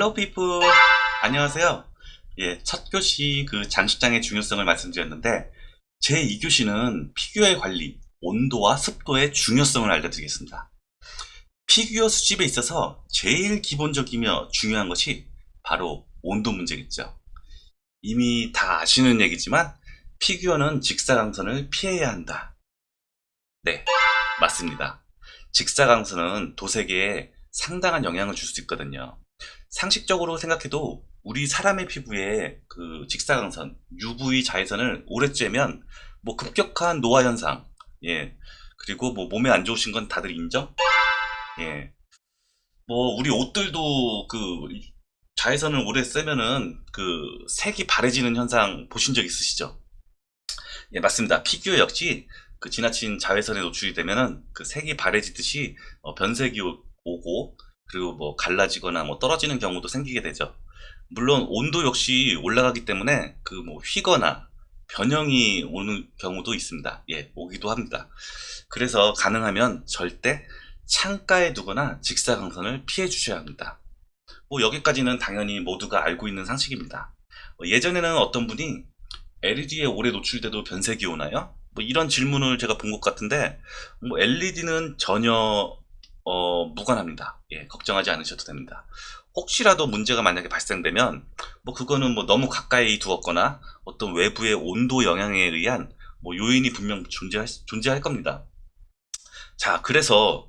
헬로 피플 안녕하세요. 예, 첫 교시 그 장식장의 중요성을 말씀드렸는데 제 2교시는 피규어의 관리, 온도와 습도의 중요성을 알려드리겠습니다. 피규어 수집에 있어서 제일 기본적이며 중요한 것이 바로 온도 문제겠죠. 이미 다 아시는 얘기지만 피규어는 직사광선을 피해야 한다. 네, 맞습니다. 직사광선은 도색에 상당한 영향을 줄 수 있거든요. 상식적으로 생각해도 우리 사람의 피부에 그 직사광선, UV 자외선을 오래 쬐면 뭐 급격한 노화 현상, 예, 그리고 뭐 몸에 안 좋으신 건 다들 인정? 예, 뭐 우리 옷들도 그 자외선을 오래 쐬면은 그 색이 바래지는 현상 보신 적 있으시죠? 예, 맞습니다. 피규어 역시 그 지나친 자외선에 노출이 되면은 그 색이 바래지듯이 변색이 오고 그리고 뭐 갈라지거나 뭐 떨어지는 경우도 생기게 되죠. 물론 온도 역시 올라가기 때문에 그 뭐 휘거나 변형이 오는 경우도 있습니다. 예, 오기도 합니다. 그래서 가능하면 절대 창가에 두거나 직사광선을 피해 주셔야 합니다. 뭐 여기까지는 당연히 모두가 알고 있는 상식입니다. 예전에는 어떤 분이 LED에 오래 노출돼도 변색이 오나요? 뭐 이런 질문을 제가 본 것 같은데 뭐 LED는 전혀 무관합니다. 예, 걱정하지 않으셔도 됩니다. 혹시라도 문제가 만약에 발생되면 뭐 그거는 뭐 너무 가까이 두었거나 어떤 외부의 온도 영향에 의한 뭐 요인이 분명 존재할 겁니다. 자, 그래서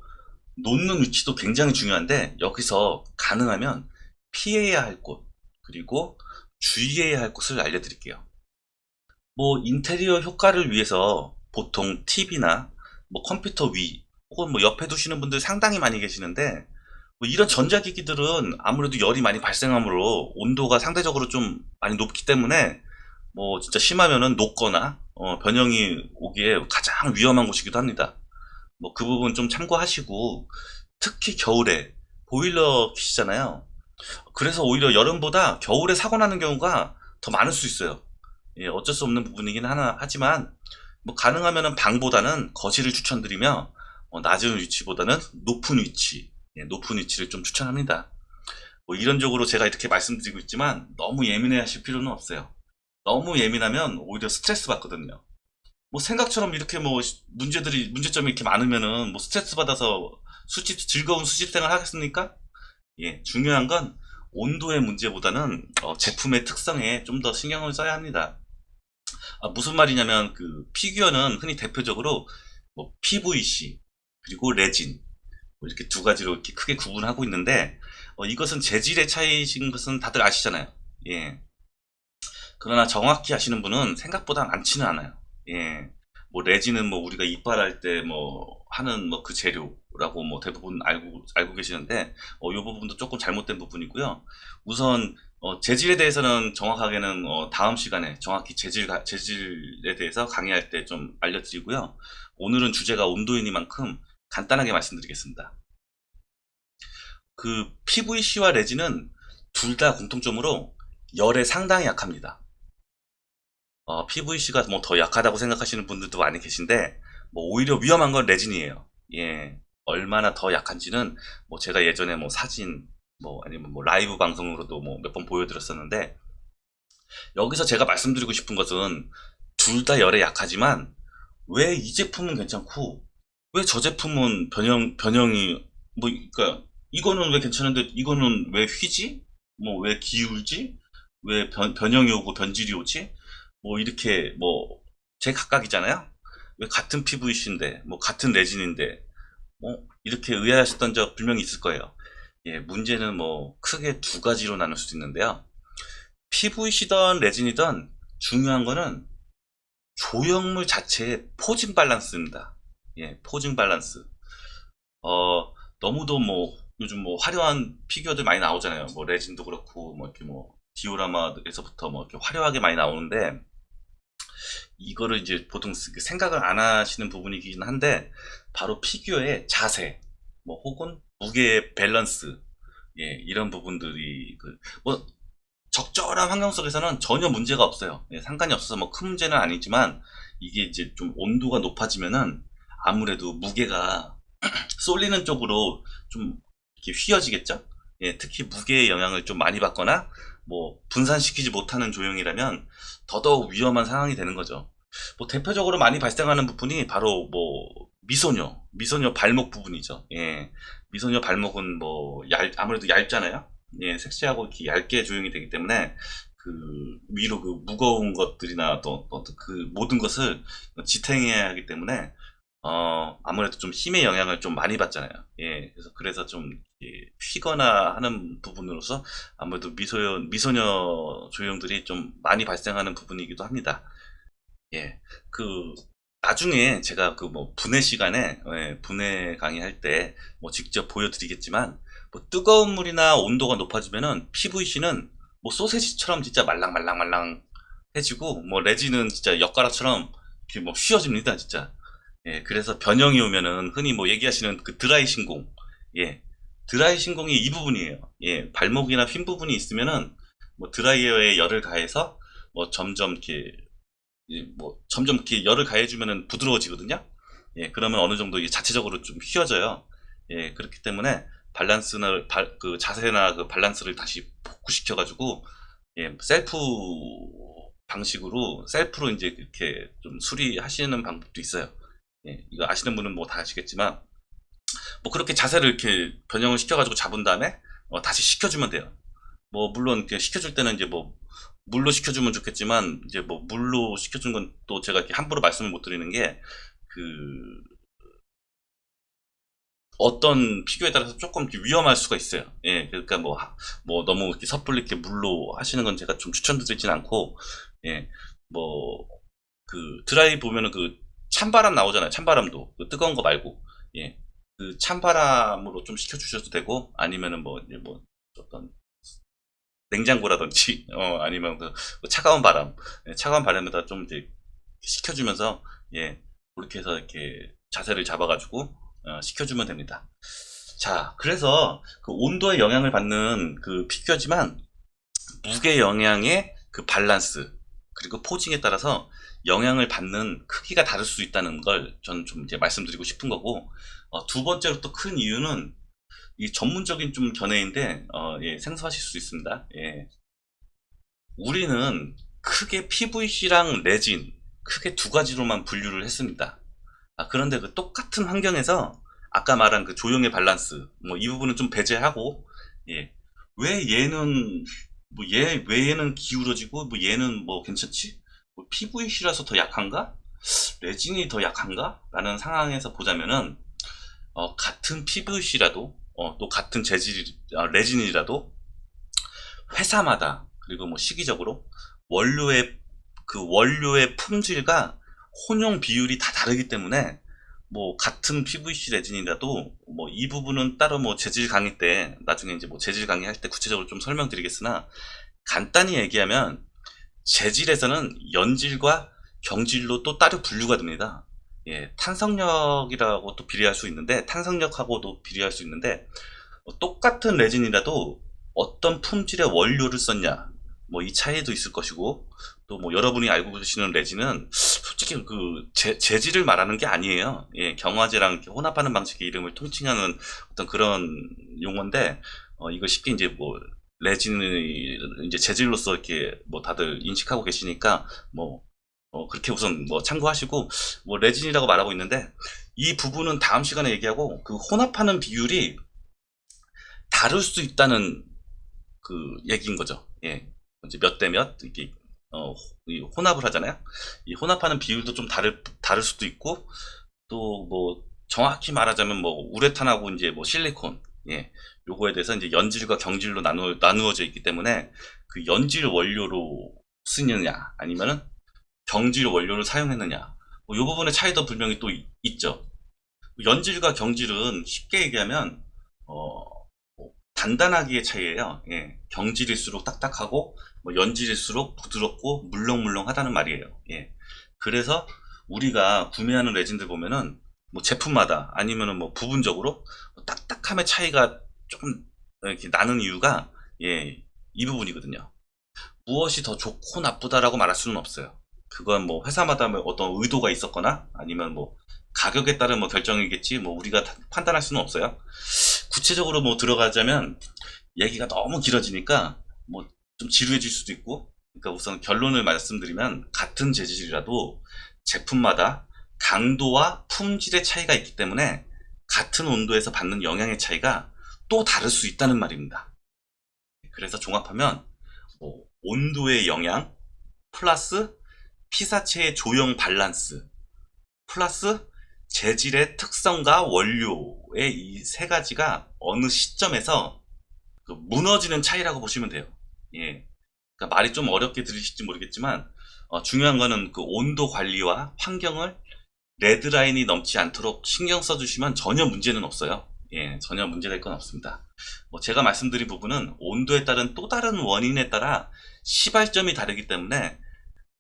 놓는 위치도 굉장히 중요한데 여기서 가능하면 피해야 할 곳 그리고 주의해야 할 곳을 알려드릴게요. 뭐 인테리어 효과를 위해서 보통 TV나 뭐 컴퓨터 위 혹은 뭐 옆에 두시는 분들 상당히 많이 계시는데 뭐 이런 전자기기들은 아무래도 열이 많이 발생하므로 온도가 상대적으로 좀 많이 높기 때문에 뭐 진짜 심하면은 녹거나 변형이 오기에 가장 위험한 곳이기도 합니다. 뭐 그 부분 좀 참고하시고 특히 겨울에 보일러 키시잖아요. 그래서 오히려 여름보다 겨울에 사고 나는 경우가 더 많을 수 있어요. 예, 어쩔 수 없는 부분이긴 하지만 뭐 가능하면은 방보다는 거실을 추천드리며 낮은 위치보다는 높은 위치, 예, 높은 위치를 좀 추천합니다. 뭐 이런적으로 제가 이렇게 말씀드리고 있지만 너무 예민해 하실 필요는 없어요. 너무 예민하면 오히려 스트레스 받거든요. 뭐 생각처럼 이렇게 뭐 문제점이 이렇게 많으면은 뭐 스트레스 받아서 즐거운 수집 생활 하겠습니까? 예, 중요한 건 온도의 문제보다는 제품의 특성에 좀 더 신경을 써야 합니다. 무슨 말이냐면 그 피규어는 흔히 대표적으로 뭐 PVC 그리고 레진 뭐 이렇게 두 가지로 이렇게 크게 구분하고 있는데 이것은 재질의 차이신 것은 다들 아시잖아요. 예. 그러나 정확히 아시는 분은 생각보다 많지는 않아요. 예. 뭐 레진은 뭐 우리가 이빨할 때 뭐 하는 뭐 그 재료라고 뭐 대부분 알고 계시는데 이 부분도 조금 잘못된 부분이고요. 우선 재질에 대해서는 정확하게는 다음 시간에 정확히 재질에 대해서 강의할 때 좀 알려드리고요. 오늘은 주제가 온도이니만큼 간단하게 말씀드리겠습니다. 그 PVC와 레진은 둘 다 공통점으로 열에 상당히 약합니다. PVC가 뭐 더 약하다고 생각하시는 분들도 많이 계신데 뭐 오히려 위험한 건 레진이에요. 예, 얼마나 더 약한지는 뭐 제가 예전에 뭐 사진 뭐 아니면 뭐 라이브 방송으로도 뭐 몇 번 보여드렸었는데 여기서 제가 말씀드리고 싶은 것은 둘 다 열에 약하지만 왜 이 제품은 괜찮고 왜 저 제품은 변형이 뭐 그러니까 이거는 왜 괜찮은데 이거는 왜 휘지? 뭐 왜 기울지? 왜 변형이 오고 변질이 오지? 뭐 이렇게 뭐 제각각이잖아요. 왜 같은 PVC인데 뭐 같은 레진인데 이렇게 의아하셨던 적 분명히 있을 거예요. 예, 문제는 뭐 크게 두 가지로 나눌 수 있는데요. PVC든 레진이든 중요한 거는 조형물 자체의 포징 밸런스입니다. 예, 포징 밸런스. 너무도 뭐 요즘 뭐 화려한 피규어들 많이 나오잖아요. 뭐 레진도 그렇고 뭐 이렇게 뭐 디오라마에서부터 뭐 이렇게 화려하게 많이 나오는데 이거를 이제 보통 생각을 안 하시는 부분이긴 한데 바로 피규어의 자세 뭐 혹은 무게 밸런스 예, 이런 부분들이 뭐 적절한 환경 속에서는 전혀 문제가 없어요. 예, 상관이 없어서 뭐 큰 문제는 아니지만 이게 이제 좀 온도가 높아지면은 아무래도 무게가 쏠리는 쪽으로 좀 이렇게 휘어지겠죠? 예, 특히 무게의 영향을 좀 많이 받거나 뭐 분산시키지 못하는 조형이라면 더더욱 위험한 상황이 되는 거죠. 뭐 대표적으로 많이 발생하는 부분이 바로 뭐 미소녀 발목 부분이죠. 예, 미소녀 발목은 뭐 아무래도 얇잖아요. 예, 섹시하고 이렇게 얇게 조형이 되기 때문에 그 위로 그 무거운 것들이나 또 그 모든 것을 지탱해야 하기 때문에 아무래도 좀 힘의 영향을 좀 많이 받잖아요. 예, 그래서 좀 휘거나 하는 부분으로서 아무래도 미소녀 조형들이 좀 많이 발생하는 부분이기도 합니다. 예, 그 나중에 제가 그 뭐 분해 시간에 분해 강의할 때 뭐 직접 보여드리겠지만 뭐 뜨거운 물이나 온도가 높아지면은 PVC는 뭐 소세지처럼 진짜 말랑말랑말랑해지고 뭐 레진은 진짜 엿가락처럼 이렇게 뭐 휘어집니다 진짜. 예, 그래서 변형이 오면은 흔히 뭐 얘기하시는 그 드라이 신공, 예, 드라이 신공이 이 부분이에요. 예, 발목이나 휜 부분이 있으면은 뭐 드라이어에 열을 가해서 뭐 점점 이렇게 열을 가해주면은 부드러워지거든요. 예, 그러면 어느 정도 이게 자체적으로 좀 휘어져요. 예, 그렇기 때문에 그 자세나 그 밸런스를 다시 복구시켜가지고, 예, 셀프로 이제 이렇게 좀 수리하시는 방법도 있어요. 예, 이거 아시는 분은 뭐 다 아시겠지만, 뭐 그렇게 자세를 이렇게 변형을 시켜가지고 잡은 다음에, 다시 식혀주면 돼요. 뭐 물론 이렇게 식혀줄 때는 이제 뭐 물로 식혀주면 좋겠지만 이제 뭐 물로 식혀준 건 또 제가 이렇게 함부로 말씀을 못 드리는 게 그 어떤 피규어에 따라서 조금 이렇게 위험할 수가 있어요. 예, 그러니까 뭐 너무 이렇게 섣불리 이렇게 물로 하시는 건 제가 좀 추천드리진 않고, 예, 뭐 그 드라이 보면은 그 찬바람 나오잖아요. 찬바람도 그 뜨거운 거 말고, 예, 그 찬바람으로 좀 식혀주셔도 되고 아니면은 뭐 이제 뭐 어떤 냉장고라든지 아니면 그 차가운 바람, 예, 차가운 바람에다 좀 이제 식혀주면서, 예, 그렇게 해서 이렇게 자세를 잡아가지고 식혀주면 됩니다. 자, 그래서 그 온도에 영향을 받는 그 피규어지만 무게 영향의 그 밸런스 그리고 포징에 따라서 영향을 받는 크기가 다를 수 있다는 걸 저는 좀 이제 말씀드리고 싶은 거고, 두 번째로 또 큰 이유는 이 전문적인 좀 견해인데 예, 생소하실 수 있습니다. 예. 우리는 크게 PVC랑 레진 크게 두 가지로만 분류를 했습니다. 그런데 그 똑같은 환경에서 아까 말한 그 조형의 밸런스 뭐 이 부분은 좀 배제하고, 예, 왜 얘는 왜 얘는 기울어지고 뭐 얘는 뭐 괜찮지? 뭐 PVC라서 더 약한가? 레진이 더 약한가? 라는 상황에서 보자면은 같은 PVC라도 또 같은 레진이라도 회사마다 그리고 뭐 시기적으로 원료의 품질과 혼용 비율이 다 다르기 때문에 뭐 같은 PVC 레진이라도 뭐 이 부분은 따로 뭐 재질 강의 때 나중에 이제 뭐 재질 강의 할 때 구체적으로 좀 설명드리겠으나, 간단히 얘기하면 재질에서는 연질과 경질로 또 따로 분류가 됩니다. 예, 탄성력이라고 또 비례할 수 있는데 탄성력하고도 비례할 수 있는데 똑같은 레진이라도 어떤 품질의 원료를 썼냐 뭐 이 차이도 있을 것이고, 또 뭐 여러분이 알고 계시는 레진은 솔직히 그 재질을 말하는 게 아니에요. 예, 경화제랑 이렇게 혼합하는 방식의 이름을 통칭하는 어떤 그런 용어인데 이거 쉽게 이제 뭐 레진의 이제 재질로서 이렇게 뭐 다들 인식하고 계시니까 뭐 그렇게 우선 뭐 참고하시고, 뭐 레진이라고 말하고 있는데 이 부분은 다음 시간에 얘기하고, 그 혼합하는 비율이 다를 수 있다는 그 얘기인 거죠. 예. 이제 몇 대 몇 이렇게 이 혼합을 하잖아요. 이 혼합하는 비율도 좀 다를 수도 있고, 또 뭐 정확히 말하자면 뭐 우레탄하고 이제 뭐 실리콘, 예, 요거에 대해서 이제 연질과 경질로 나누어져 있기 때문에 그 연질 원료로 쓰느냐 아니면은 경질 원료를 사용했느냐, 뭐요 부분의 차이도 분명히 또 있죠. 연질과 경질은 쉽게 얘기하면 뭐 단단하기의 차이예요. 예, 경질일수록 딱딱하고 뭐 연질일수록 부드럽고 물렁물렁하다는 말이에요. 예, 그래서 우리가 구매하는 레진들 보면은 뭐 제품마다 아니면은 뭐 부분적으로 딱딱함의 차이가 조금 이렇게 나는 이유가, 예, 이 부분이거든요. 무엇이 더 좋고 나쁘다라고 말할 수는 없어요. 그건 뭐 회사마다 뭐 어떤 의도가 있었거나 아니면 뭐 가격에 따른 뭐 결정이겠지 뭐 우리가 판단할 수는 없어요. 구체적으로 뭐 들어가자면 얘기가 너무 길어지니까 뭐 좀 지루해질 수도 있고, 그러니까 우선 결론을 말씀드리면 같은 재질이라도 제품마다 강도와 품질의 차이가 있기 때문에 같은 온도에서 받는 영향의 차이가 또 다를 수 있다는 말입니다. 그래서 종합하면 뭐 온도의 영향 플러스 피사체의 조형 밸런스 플러스 재질의 특성과 원료의 이 세 가지가 어느 시점에서 그 무너지는 차이라고 보시면 돼요. 예. 그러니까 말이 좀 어렵게 들리실지 모르겠지만 중요한 거는 그 온도 관리와 환경을 레드라인이 넘지 않도록 신경 써주시면 전혀 문제는 없어요. 예, 전혀 문제될 건 없습니다. 뭐 제가 말씀드린 부분은 온도에 따른 또 다른 원인에 따라 시발점이 다르기 때문에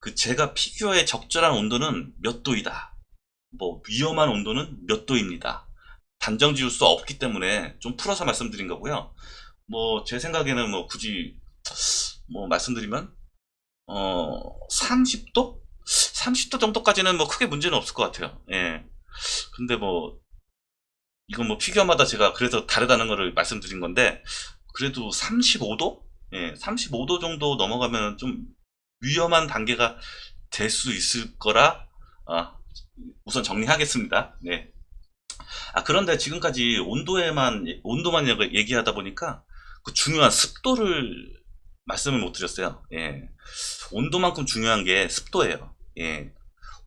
그 제가 피규어의 적절한 온도는 몇 도이다. 뭐 위험한 온도는 몇 도입니다. 단정 지을 수 없기 때문에 좀 풀어서 말씀드린 거고요. 뭐 제 생각에는 뭐 굳이 뭐 말씀드리면 30도? 30도 정도까지는 뭐 크게 문제는 없을 것 같아요. 예. 근데 뭐 이건 뭐 피규어마다 제가 그래서 다르다는 거를 말씀드린 건데, 그래도 35도? 예, 35도 정도 넘어가면 좀 위험한 단계가 될 수 있을 거라 우선 정리하겠습니다. 네. 그런데 지금까지 온도만 얘기하다 보니까 그 중요한 습도를 말씀을 못 드렸어요. 예. 온도만큼 중요한 게 습도예요. 예.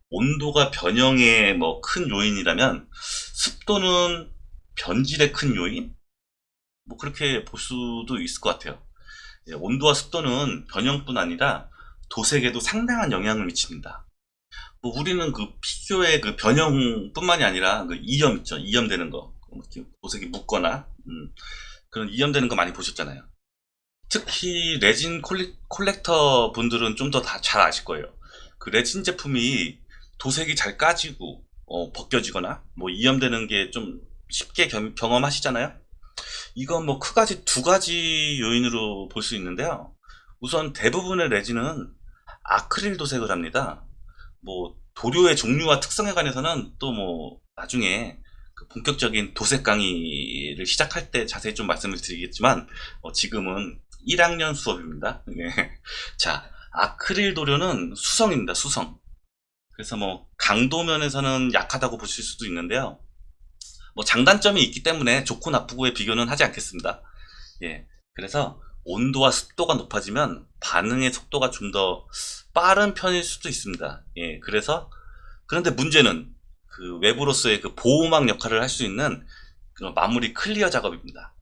온도가 변형의 뭐 큰 요인이라면 습도는 변질의 큰 요인? 뭐 그렇게 볼 수도 있을 것 같아요. 예, 온도와 습도는 변형뿐 아니라 도색에도 상당한 영향을 미칩니다. 뭐 우리는 그 피규어의 그 변형뿐만이 아니라 그 이염 있죠. 이염되는 거. 도색이 묻거나 그런 이염되는 거 많이 보셨잖아요. 특히 레진 콜렉터 분들은 좀 더 다 잘 아실 거예요. 그 레진 제품이 도색이 잘 까지고 벗겨지거나 뭐 이염되는 게 좀 쉽게 경험하시잖아요. 이건 뭐 크가지 두 가지 요인으로 볼 수 있는데요. 우선 대부분의 레진은 아크릴 도색을 합니다. 뭐 도료의 종류와 특성에 관해서는 또 뭐 나중에 그 본격적인 도색 강의를 시작할 때 자세히 좀 말씀을 드리겠지만 지금은 1학년 수업입니다. 네. 자, 아크릴 도료는 수성입니다. 수성. 그래서 뭐 강도 면에서는 약하다고 보실 수도 있는데요. 뭐 장단점이 있기 때문에 좋고 나쁘고의 비교는 하지 않겠습니다. 예. 그래서 온도와 습도가 높아지면 반응의 속도가 좀 더 빠른 편일 수도 있습니다. 예. 그런데 문제는 그 외부로서의 그 보호막 역할을 할 수 있는 그 마무리 클리어 작업입니다.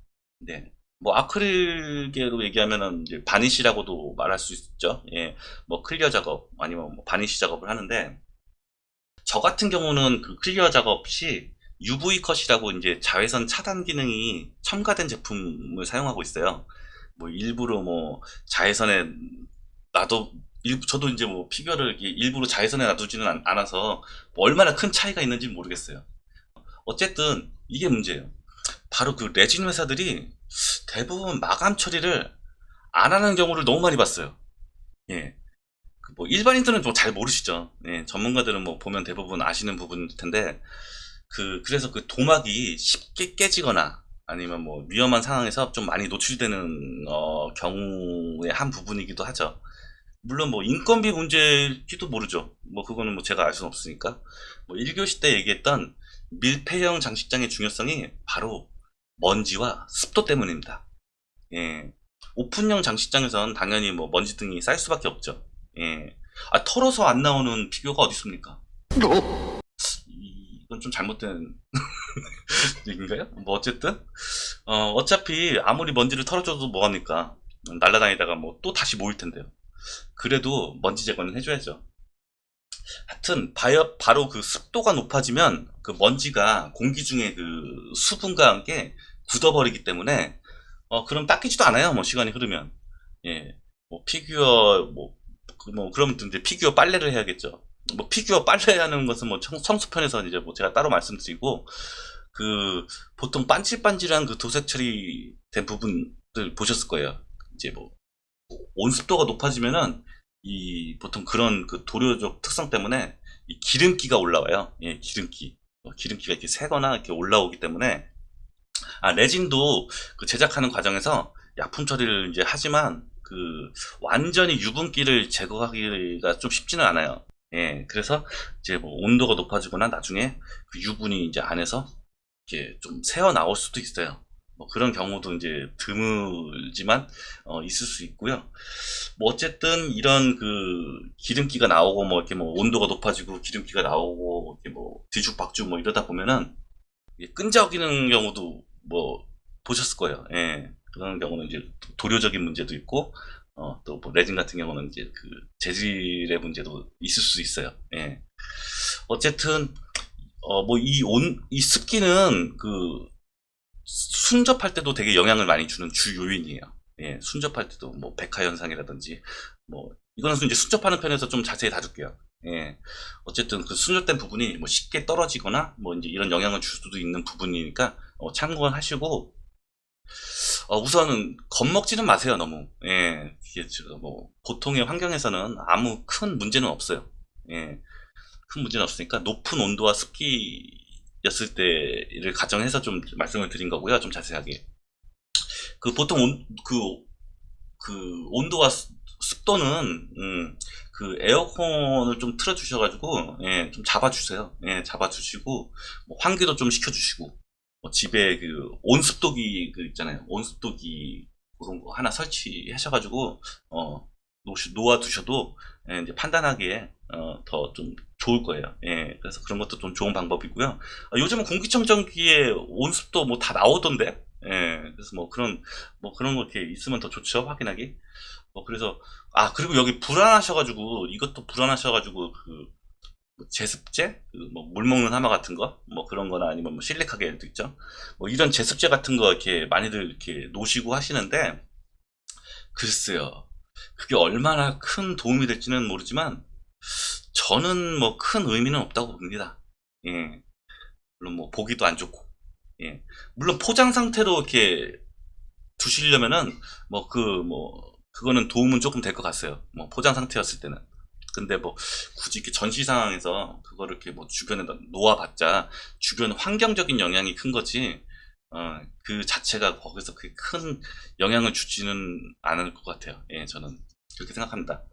네. 뭐 아크릴계로 얘기하면은 이제 바니쉬라고도 말할 수 있죠. 예. 뭐 클리어 작업 아니면 뭐 바니쉬 작업을 하는데, 저 같은 경우는 그 클리어 작업 시 UV 컷이라고 이제 자외선 차단 기능이 첨가된 제품을 사용하고 있어요. 뭐 일부러 뭐 자외선에 저도 이제 뭐 피규어를 일부러 자외선에 놔두지는 않아서 뭐 얼마나 큰 차이가 있는지 모르겠어요. 어쨌든 이게 문제예요. 바로 그 레진 회사들이 대부분 마감 처리를 안 하는 경우를 너무 많이 봤어요. 예. 그뭐 일반인들은 뭐 잘 모르시죠. 예. 전문가들은 뭐 보면 대부분 아시는 부분일 텐데, 그래서 그 도막이 쉽게 깨지거나 아니면 뭐 위험한 상황에서 좀 많이 노출되는 경우의 한 부분이기도 하죠. 물론 뭐 인건비 문제일지도 모르죠. 뭐 그거는 뭐 제가 알 수는 없으니까. 뭐 1교시 때 얘기했던 밀폐형 장식장의 중요성이 바로 먼지와 습도 때문입니다. 예. 오픈형 장식장에선 당연히 뭐 먼지 등이 쌓일 수밖에 없죠. 예. 털어서 안 나오는 피규어가 어디 있습니까? 이건 좀 잘못된 얘기인가요? 뭐 어쨌든 어차피 아무리 먼지를 털어줘도 뭐합니까? 날아다니다가 뭐 또 다시 모일 텐데요. 그래도 먼지 제거는 해줘야죠. 하여튼 바로 그 습도가 높아지면 그 먼지가 공기 중에 그 수분과 함께 굳어버리기 때문에 그럼 닦이지도 않아요. 뭐 시간이 흐르면. 예. 뭐 피규어 그러면 이제 피규어 빨래를 해야겠죠. 뭐 피규어 빨래하는 것은 뭐 청소편에서 이제 뭐 제가 따로 말씀드리고, 그 보통 반질반질한 그 도색 처리된 부분들 보셨을 거예요. 이제 뭐 온습도가 높아지면은 이 보통 그런 그 도료적 특성 때문에 이 기름기가 올라와요. 예, 기름기가 이렇게 새거나 이렇게 올라오기 때문에 레진도 그 제작하는 과정에서 약품 처리를 이제 하지만 완전히 유분기를 제거하기가 좀 쉽지는 않아요. 예, 그래서 이제 뭐 온도가 높아지거나 나중에 그 유분이 이제 안에서 이렇게 좀 새어 나올 수도 있어요. 뭐 그런 경우도 이제 드물지만 있을 수 있고요. 뭐 어쨌든 이런 기름기가 나오고 뭐 이렇게 뭐 온도가 높아지고 기름기가 나오고 이렇게 뭐 뒤죽박죽 뭐 이러다 보면은 끈적이는 경우도 뭐 보셨을 거예요. 예. 그런 경우는 이제 도료적인 문제도 있고 또 뭐 레진 같은 경우는 이제 재질의 문제도 있을 수 있어요. 예. 어쨌든 뭐 이 습기는 순접할 때도 되게 영향을 많이 주는 주 요인이에요. 예, 순접할 때도 뭐 백화 현상이라든지 뭐 이거는 이제 순접하는 편에서 좀 자세히 다룰게요. 예, 어쨌든 순접된 부분이 뭐 쉽게 떨어지거나 뭐 이제 이런 영향을 줄 수도 있는 부분이니까 참고하시고 우선은 겁먹지는 마세요 너무. 예, 이게 뭐 보통의 환경에서는 아무 큰 문제는 없어요. 예, 큰 문제는 없으니까 높은 온도와 습기였을 때를 가정해서 좀 말씀을 드린 거고요. 좀 자세하게. 보통 온도와 습도는 에어컨을 좀 틀어주셔가지고 예, 좀 잡아주세요. 예, 잡아주시고 뭐 환기도 좀 시켜주시고 집에 온습도기 있잖아요. 온습도기 그런 거 하나 설치하셔가지고 놓아두셔도 예, 이제 판단하기에 더 좀 좋을 거예요. 예, 그래서 그런 것도 좀 좋은 방법이고요. 요즘은 공기청정기에 온습도 뭐 다 나오던데. 예, 그래서 뭐 그런 거 이렇게 있으면 더 좋죠. 확인하기. 그래서 그리고 여기 불안하셔가지고 이것도 불안하셔가지고 뭐 제습제, 뭐 물 먹는 하마 같은 거, 뭐 그런 거나 아니면 뭐 실리카 겔도 있죠. 뭐 이런 제습제 같은 거 이렇게 많이들 이렇게 놓으시고 하시는데, 글쎄요. 그게 얼마나 큰 도움이 될지는 모르지만, 저는 뭐 큰 의미는 없다고 봅니다. 예. 물론 뭐 보기도 안 좋고, 예. 물론 포장 상태로 이렇게 두시려면은, 그거는 도움은 조금 될 것 같아요. 뭐 포장 상태였을 때는. 근데 뭐 굳이 이렇게 전시 상황에서 그거를 이렇게 뭐 주변에 놓아봤자 주변 환경적인 영향이 큰 거지 그 자체가 거기서 그렇게 큰 영향을 주지는 않을 것 같아요. 예, 저는 그렇게 생각합니다.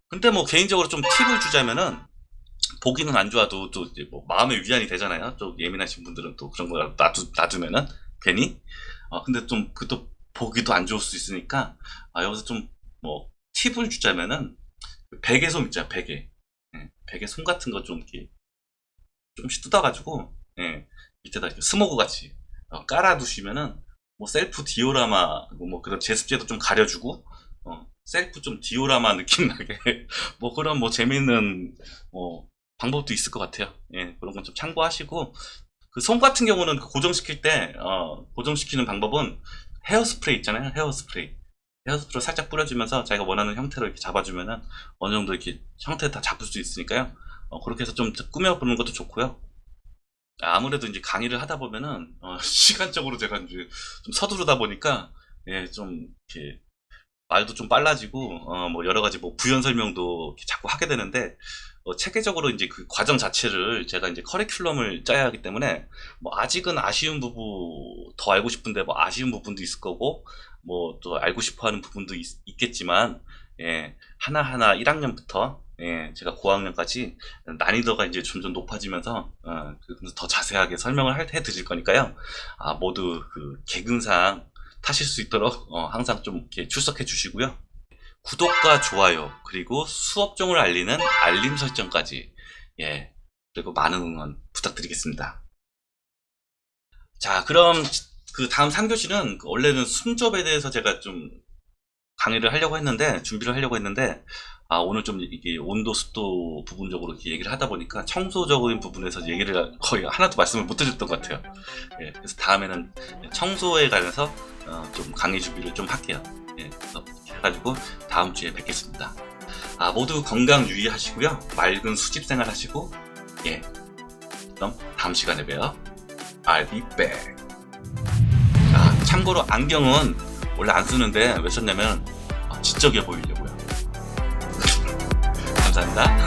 근데 뭐 개인적으로 좀 팁을 주자면은 보기는 안 좋아도 또 이제 뭐 마음의 위안이 되잖아요. 좀 예민하신 분들은 또 그런 거 놔두면은 괜히 근데 좀 그것도 보기도 안 좋을 수 있으니까 여기서 좀 뭐 팁을 주자면은 베개솜 있잖아, 베개. 예, 베개 솜 같은 거 좀 이렇게 조금씩 뜯어가지고 예, 밑에다 이렇게 스모그 같이 깔아두시면은 뭐 셀프 디오라마 뭐 그런 제습제도 좀 가려주고 셀프 좀 디오라마 느낌 나게 뭐 그런 뭐 재미있는 방법도 있을 것 같아요. 예, 그런 건 좀 참고하시고 솜 같은 경우는 고정시킬 때 고정시키는 방법은 헤어스프레이 있잖아요, 헤어스프레이 살짝 뿌려주면서 자기가 원하는 형태로 이렇게 잡아주면은 어느 정도 이렇게 형태 다 잡을 수 있으니까요. 그렇게 해서 좀 꾸며보는 것도 좋고요. 아무래도 이제 강의를 하다 보면은 시간적으로 제가 이제 좀 서두르다 보니까 예, 좀 이렇게 말도 좀 빨라지고 뭐 여러 가지 뭐 부연 설명도 자꾸 하게 되는데 체계적으로 이제 그 과정 자체를 제가 이제 커리큘럼을 짜야 하기 때문에 뭐 아직은 아쉬운 부분 더 알고 싶은데 뭐 아쉬운 부분도 있을 거고 뭐 또 알고 싶어 하는 부분도 있겠지만 예, 하나하나 1학년부터 예, 제가 고학년까지 난이도가 이제 점점 높아지면서 더 자세하게 설명을 해 드릴 거니까요. 모두 개근상 타실 수 있도록 항상 좀 이렇게 출석해 주시고요. 구독과 좋아요 그리고 수업종을 알리는 알림 설정까지 예, 그리고 많은 응원 부탁드리겠습니다. 자, 그럼 다음 3교시는 원래는 순접에 대해서 제가 좀 강의를 하려고 했는데 준비를 하려고 했는데 오늘 좀 이게 온도 습도 부분적으로 이렇게 얘기를 하다 보니까 청소적인 부분에서 얘기를 거의 하나도 말씀을 못 드렸던 것 같아요. 예, 그래서 다음에는 청소에 관해서 좀 강의 준비를 좀 할게요. 예, 그래서 해가지고 다음 주에 뵙겠습니다. 모두 건강 유의하시고요. 맑은 수집 생활 하시고 예, 그럼 다음 시간에 봬요. I'll be back. 참고로 안경은 원래 안 쓰는데 왜 썼냐면 지적해 보이려고요. 감사합니다.